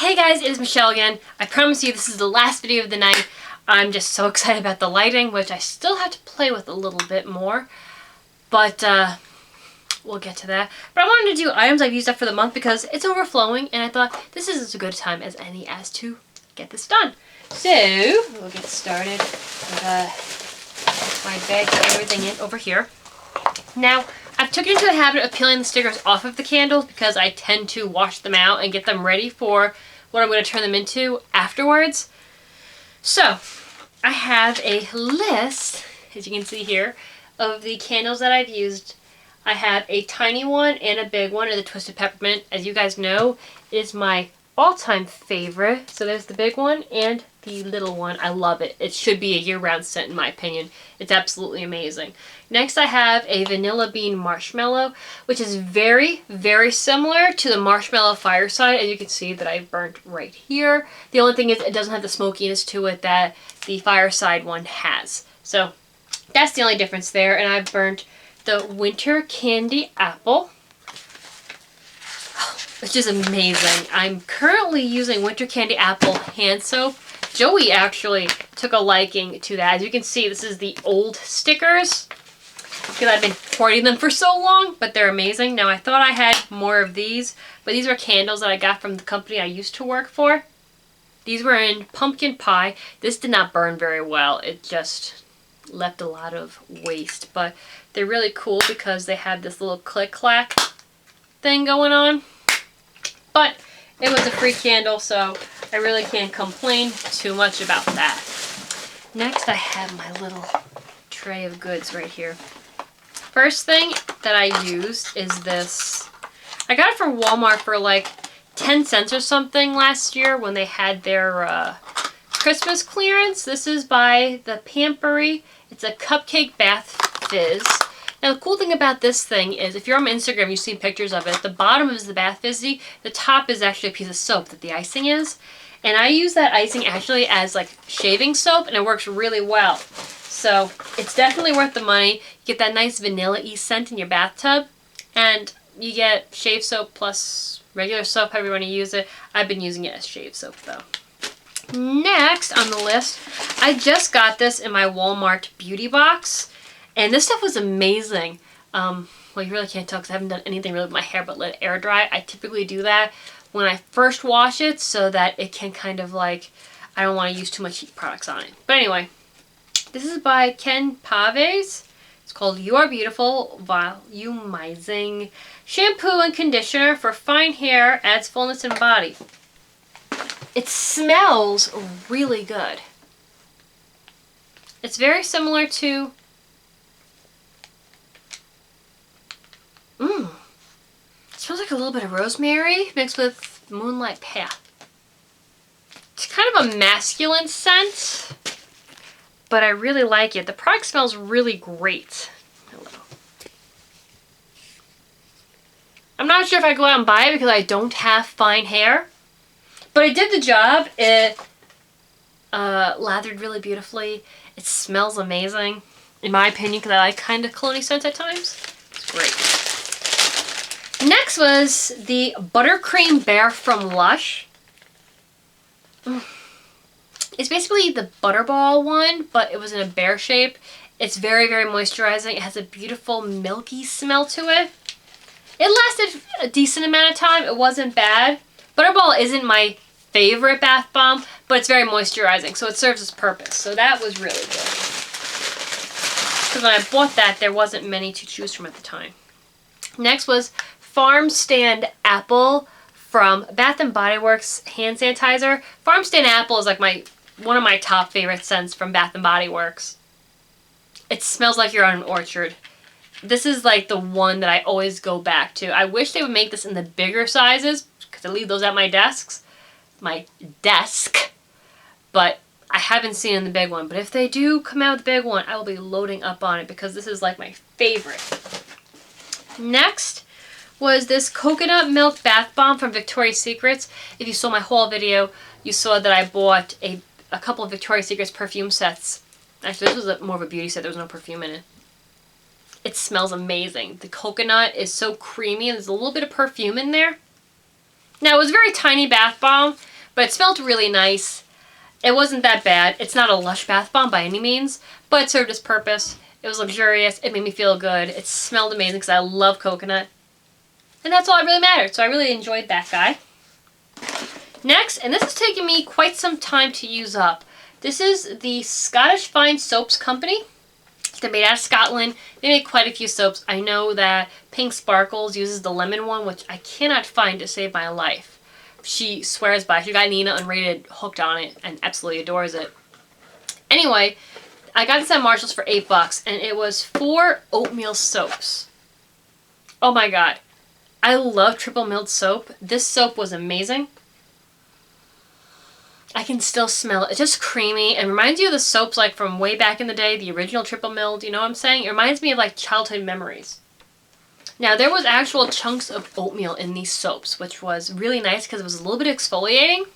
Hey guys, it is Michelle again. I promise you this is the last video of the night. I'm just so excited about the lighting, which I still have to play with a little bit more. But we'll get to that. But I wanted to do items I've used up for the month because it's overflowing, and I thought this is as good a time as any as to get this done. So, we'll get started with my bag to everything in over here. Now, I've taken into the habit of peeling the stickers off of the candles because I tend to wash them out and get them ready for what I'm going to turn them into afterwards. So, I have a list, as you can see here, of the candles that I've used. I have a tiny one and a big one, and the Twisted Peppermint, as you guys know, is my all-time favorite. So there's the big one and the little one. I love it. It should be a year-round scent in my opinion. It's absolutely amazing. Next I have a Vanilla Bean Marshmallow, which is very, very similar to the Marshmallow Fireside, as you can see that I've burnt right here. The only thing is it doesn't have the smokiness to it that the Fireside one has. So that's the only difference there, and I've burnt the Winter Candy Apple, which is amazing. I'm currently using Winter Candy Apple hand soap. Joey actually took a liking to that. As you can see, this is the old stickers because I've been hoarding them for so long, but they're amazing. Now, I thought I had more of these, but these were candles that I got from the company I used to work for. These were in pumpkin pie. This did not burn very well. It just left a lot of waste, but they're really cool because they have this little click-clack thing going on. But it was a free candle, so I really can't complain too much about that. Next, I have my little tray of goods right here. First thing that I used is this. I got it from Walmart for like 10 cents or something last year when they had their Christmas clearance. This is by the Pampery. It's a cupcake bath fizz. Now the cool thing about this thing is, if you're on my Instagram, you've seen pictures of it. The bottom is the bath fizzy. The top is actually a piece of soap that the icing is. And I use that icing actually as like shaving soap, and it works really well. So it's definitely worth the money. You get that nice vanilla-y scent in your bathtub, and you get shave soap plus regular soap, however you want to use it. I've been using it as shave soap though. Next on the list, I just got this in my Walmart beauty box. And this stuff was amazing. Well, you really can't tell because I haven't done anything really with my hair but let it air dry. I typically do that when I first wash it so that it can kind of like, I don't want to use too much heat products on it. But anyway, this is by Ken Paves. It's called You Are Beautiful Volumizing Shampoo and Conditioner for Fine Hair, Adds Fullness in Body. It smells really good. It's very similar to it smells like a little bit of rosemary mixed with Moonlight Path. It's kind of a masculine scent, but I really like it. The product smells really great. Hello. I'm not sure if I go out and buy it because I don't have fine hair, but it did the job. It lathered really beautifully. It smells amazing, in my opinion, because I like kind of cologne-y scents at times. It's great. Next was the Buttercream Bear from Lush. It's basically the Butterball one, but it was in a bear shape. It's very, very moisturizing. It has a beautiful milky smell to it. It lasted a decent amount of time. It wasn't bad. Butterball isn't my favorite bath bomb, but it's very moisturizing, so it serves its purpose. So that was really good. Because when I bought that, there wasn't many to choose from at the time. Next was Farm Stand Apple from Bath & Body Works hand sanitizer. Farm Stand Apple is like one of my top favorite scents from Bath & Body Works. It smells like you're on an orchard. This is like the one that I always go back to. I wish they would make this in the bigger sizes because I leave those at my desk, but I haven't seen it in the big one. But if they do come out with the big one, I will be loading up on it because this is like my favorite. Next was this coconut milk bath bomb from Victoria's Secrets. If you saw my haul video, you saw that I bought a couple of Victoria's Secrets perfume sets. Actually, this was more of a beauty set. There was no perfume in it. It smells amazing. The coconut is so creamy and there's a little bit of perfume in there. Now, it was a very tiny bath bomb, But it smelled really nice. It wasn't that bad. It's not a Lush bath bomb by any means, but it served its purpose. It was luxurious. It made me feel good. It smelled amazing because I love coconut. And that's all that really mattered. So I really enjoyed that guy. Next, and this has taken me quite some time to use up. This is the Scottish Fine Soaps Company. They're made out of Scotland. They make quite a few soaps. I know that Pink Sparkles uses the lemon one, which I cannot find to save my life. She swears by it. She got Nina Unrated hooked on it and absolutely adores it. Anyway, I got this at Marshall's for $8 and it was 4 oatmeal soaps. Oh my god. I love triple milled soap. This soap was amazing. I can still smell it. It's just creamy and reminds you of the soaps like from way back in the day, the original triple milled, you know what I'm saying? It reminds me of like childhood memories. Now, there was actual chunks of oatmeal in these soaps, which was really nice because it was a little bit exfoliating.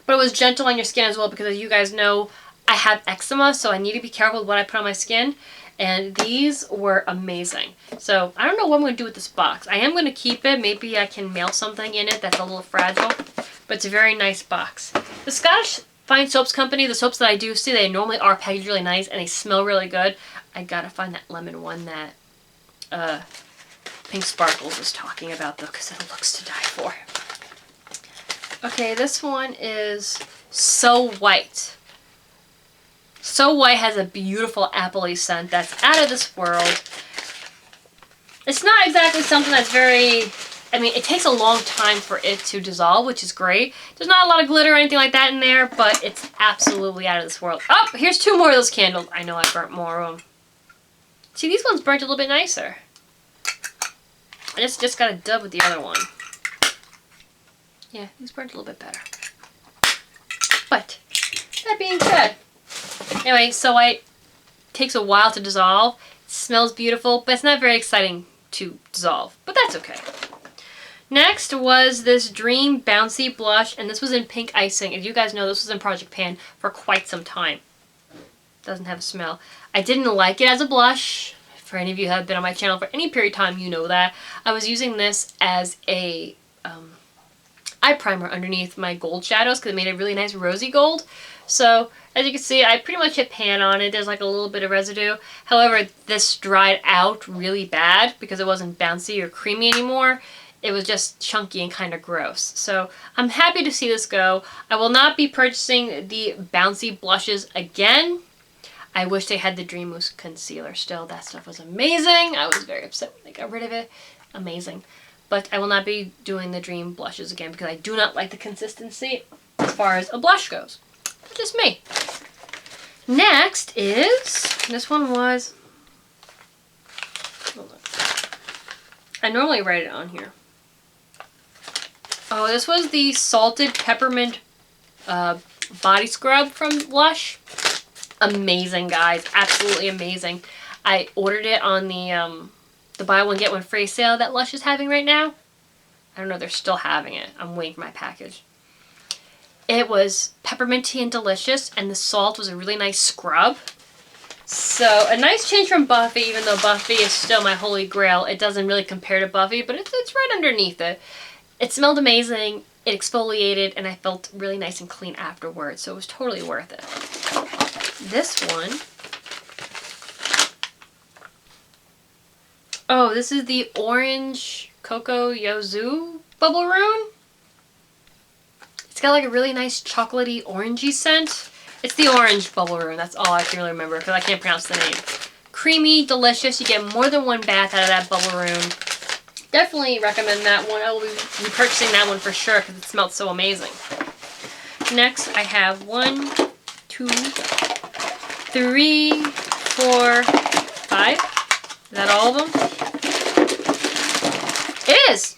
But it was gentle on your skin as well because, as you guys know, I have eczema, so I need to be careful with what I put on my skin. And these were amazing. So, I don't know what I'm going to do with this box. I am going to keep it. Maybe I can mail something in it that's a little fragile. But it's a very nice box. The Scottish Fine Soaps Company, the soaps that I do see, they normally are packaged really nice and they smell really good. I gotta find that lemon one that Pink Sparkles was talking about though, because it looks to die for. Okay, this one is So White. So White has a beautiful appley scent that's out of this world. It's not exactly something that's very... I mean, it takes a long time for it to dissolve, which is great. There's not a lot of glitter or anything like that in there, but it's absolutely out of this world. Oh, here's 2 more of those candles. I know I burnt more of them. See, these ones burnt a little bit nicer. I just got a dub with the other one. Yeah, these burnt a little bit better. But, that being said, anyway, So White takes a while to dissolve. It smells beautiful, but it's not very exciting to dissolve. But that's okay. Next was this Dream Bouncy Blush, and this was in pink icing. As you guys know, this was in Project Pan for quite some time. Doesn't have a smell. I didn't like it as a blush. For any of you who have been on my channel for any period of time, you know that. I was using this as a eye primer underneath my gold shadows because it made a really nice rosy gold. So, as you can see, I pretty much hit pan on it. There's like a little bit of residue. However, this dried out really bad because it wasn't bouncy or creamy anymore. It was just chunky and kind of gross. So, I'm happy to see this go. I will not be purchasing the bouncy blushes again. I wish they had the Dream Mousse concealer still. That stuff was amazing. I was very upset when they got rid of it. Amazing. But I will not be doing the Dream blushes again because I do not like the consistency as far as a blush goes. That's just me. Next is, this one was, hold on. I normally write it on here. Oh, this was the Salted Peppermint Body Scrub from Lush. Amazing, guys. Absolutely amazing. I ordered it on the buy one get one free sale that Lush is having right now. I don't know if they're still having it. I'm waiting for my package. It was pepperminty and delicious, and the salt was a really nice scrub. So, a nice change from Buffy, even though Buffy is still my holy grail. It doesn't really compare to Buffy, but it's right underneath it. It smelled amazing, it exfoliated, and I felt really nice and clean afterwards, so it was totally worth it. This one. Oh, this is the Orange Cocoa Yuzu Bubble Rune. It's got like a really nice chocolatey orangey scent. It's the Orange Bubble Rune, that's all I can really remember because I can't pronounce the name. Creamy, delicious, you get more than one bath out of that Bubble Rune. Definitely recommend that one. I will be repurchasing that one for sure because it smelled so amazing. Next, I have 1, 2, 3, 4, 5. Is that all of them? It is!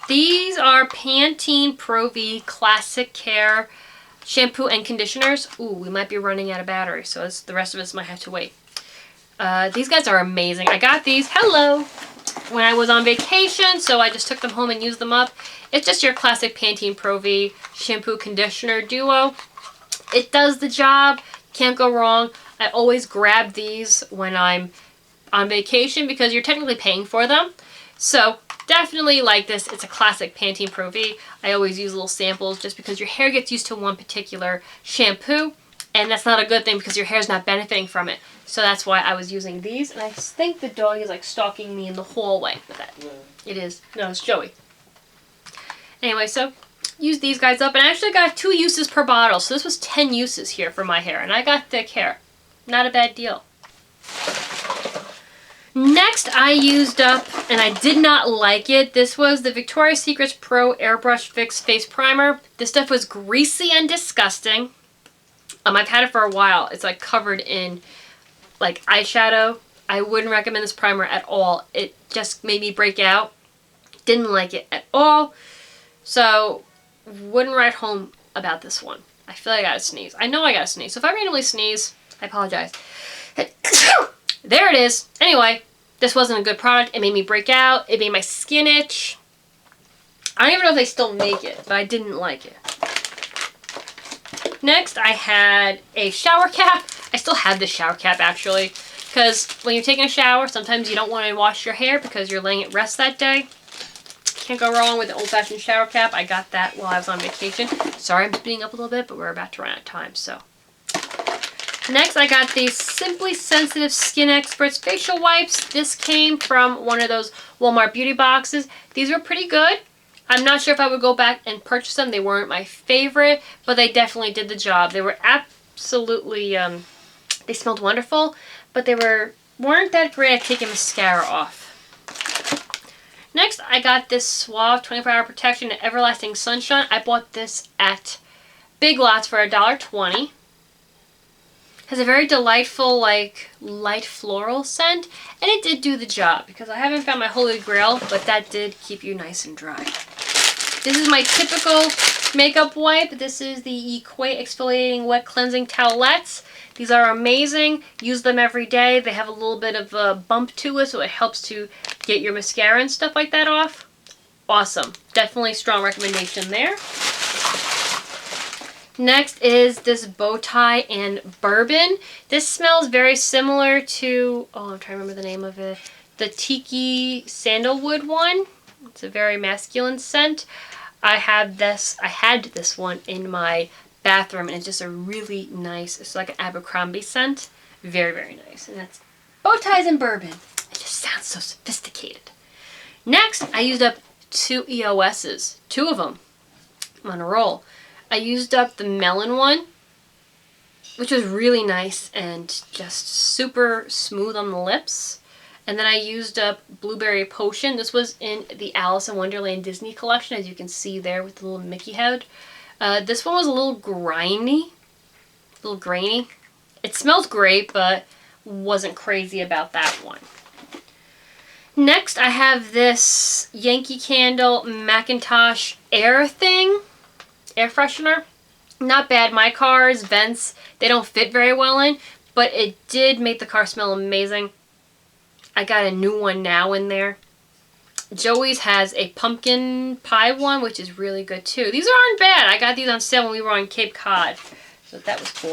These are Pantene Pro V Classic Care shampoo and conditioners. Ooh, we might be running out of battery, so the rest of us might have to wait. These guys are amazing. I got these, hello, when I was on vacation, so I just took them home and used them up. It's just your classic Pantene Pro V shampoo conditioner duo. It does the job. Can't go wrong. I always grab these when I'm on vacation because you're technically paying for them. So definitely like this. It's a classic Pantene Pro V. I always use little samples just because your hair gets used to one particular shampoo, and that's not a good thing because your hair's not benefiting from it. So that's why I was using these, and I think the dog is like stalking me in the hallway with that. No. It is. No, it's Joey. Anyway, so use these guys up, and I actually got 2 uses per bottle, so this was 10 uses here for my hair, and I got thick hair. Not a bad deal. Next, I used up, and I did not like it, this was the Victoria's Secret Pro Airbrush Fix Face Primer. This stuff was greasy and disgusting. I've had it for a while. It's like covered in like eyeshadow. I wouldn't recommend this primer at all. It just made me break out. Didn't like it at all. So, wouldn't write home about this one. I feel like I gotta sneeze. I know I gotta sneeze. So if I randomly sneeze, I apologize. There it is. Anyway, this wasn't a good product. It made me break out. It made my skin itch. I don't even know if they still make it, but I didn't like it. Next, I had a shower cap. I still have this shower cap, actually, because when you're taking a shower, sometimes you don't want to wash your hair because you're letting it rest that day. Can't go wrong with an old-fashioned shower cap. I got that while I was on vacation. Sorry I'm speeding up a little bit, but we're about to run out of time, so. Next, I got the Simply Sensitive Skin Experts facial wipes. This came from one of those Walmart beauty boxes. These were pretty good. I'm not sure if I would go back and purchase them. They weren't my favorite, but they definitely did the job. They were absolutely, they smelled wonderful, but they weren't that great at taking mascara off. Next, I got this Suave 24-Hour Protection and Everlasting Sunshine. I bought this at Big Lots for $1.20. Has a very delightful, like, light floral scent, and it did do the job because I haven't found my holy grail, but that did keep you nice and dry. This is my typical makeup wipe. This is the Equate Exfoliating Wet Cleansing Towelettes. These are amazing. Use them every day. They have a little bit of a bump to it, so it helps to get your mascara and stuff like that off. Awesome. Definitely strong recommendation there. Next is this bow tie and bourbon. This smells very similar to, oh, I'm trying to remember the name of it, the Tiki Sandalwood one. It's a very masculine scent. I had this one in my bathroom, and it's just a really nice, it's like an Abercrombie scent. Very, very nice. And that's bow ties and bourbon. It just sounds so sophisticated. Next, I used up 2 EOSs. 2 of them. I'm on a roll. I used up the melon one, which was really nice and just super smooth on the lips. And then I used up Blueberry Potion. This was in the Alice in Wonderland Disney collection, as you can see there with the little Mickey head. This one was a little grainy. It smelled great, but wasn't crazy about that one. Next, I have this Yankee Candle Macintosh air freshener. Not bad. My car's vents, they don't fit very well in, but it did make the car smell amazing. I got a new one now in there. Joey's has a pumpkin pie one, which is really good too. These aren't bad. I got these on sale when we were on Cape Cod, so that was cool.